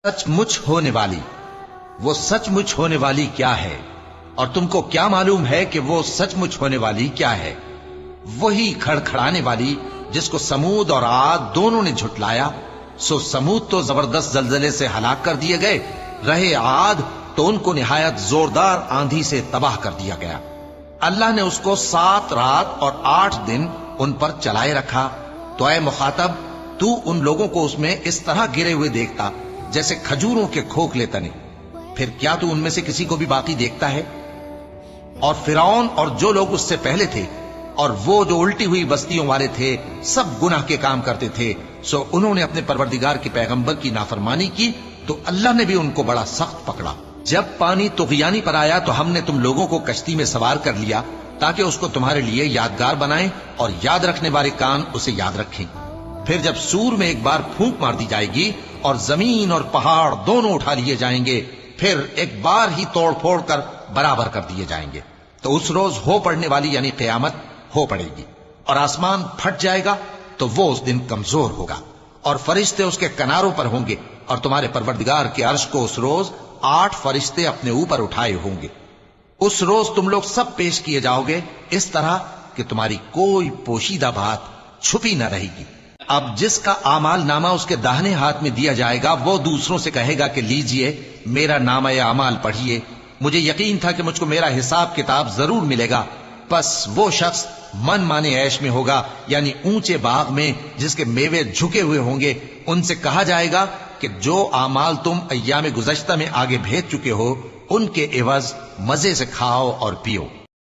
سچ مچ ہونے والی، وہ سچ مچ ہونے والی کیا ہے؟ اور تم کو کیا معلوم ہے کہ وہ سچ مچ ہونے والی کیا ہے؟ وہی کھڑکھڑانے والی جس کو سمود اور عاد دونوں نے جھٹلایا۔ سو سمود تو زبردست زلزلے سے ہلاک کر دیے گئے، رہے عاد تو ان کو نہایت زوردار آندھی سے تباہ کر دیا گیا۔ اللہ نے اس کو 7 رات اور 8 دن ان پر چلائے رکھا۔ تو اے مخاطب، تو ان لوگوں کو اس میں اس طرح گرے ہوئے دیکھتا جیسے کھجوروں کے کھوکھلے تنے، پھر کیا تو ان میں سے کسی کو بھی باقی دیکھتا ہے؟ اور فرعون اور جو لوگ اس سے پہلے تھے اور وہ جو الٹی ہوئی بستیوں والے تھے، سب گناہ کے کام کرتے تھے، سو انہوں نے اپنے پروردگار کے پیغمبر کی نافرمانی کی تو اللہ نے بھی ان کو بڑا سخت پکڑا۔ جب پانی طغیانی پر آیا تو ہم نے تم لوگوں کو کشتی میں سوار کر لیا تاکہ اس کو تمہارے لیے یادگار بنائیں اور یاد رکھنے والے کان اسے یاد رکھیں۔ پھر جب سور میں ایک بار پھونک مار دی جائے گی اور زمین اور پہاڑ دونوں اٹھا لیے جائیں گے، پھر ایک بار ہی توڑ پھوڑ کر برابر کر دیے جائیں گے، تو اس روز ہو پڑنے والی یعنی قیامت ہو پڑے گی، اور آسمان پھٹ جائے گا تو وہ اس دن کمزور ہوگا، اور فرشتے اس کے کناروں پر ہوں گے، اور تمہارے پروردگار کے عرش کو اس روز 8 فرشتے اپنے اوپر اٹھائے ہوں گے۔ اس روز تم لوگ سب پیش کیے جاؤ گے اس طرح کہ تمہاری کوئی پوشیدہ بات چھپی نہ رہے گی۔ اب جس کا اعمال نامہ اس کے داہنے ہاتھ میں دیا جائے گا وہ دوسروں سے کہے گا کہ لیجئے میرا نامہ اعمال پڑھیے، مجھے یقین تھا کہ مجھ کو میرا حساب کتاب ضرور ملے گا۔ پس وہ شخص من مانے عیش میں ہوگا، یعنی اونچے باغ میں جس کے میوے جھکے ہوئے ہوں گے۔ ان سے کہا جائے گا کہ جو اعمال تم ایام گزشتہ میں آگے بھیج چکے ہو ان کے عوض مزے سے کھاؤ اور پیو۔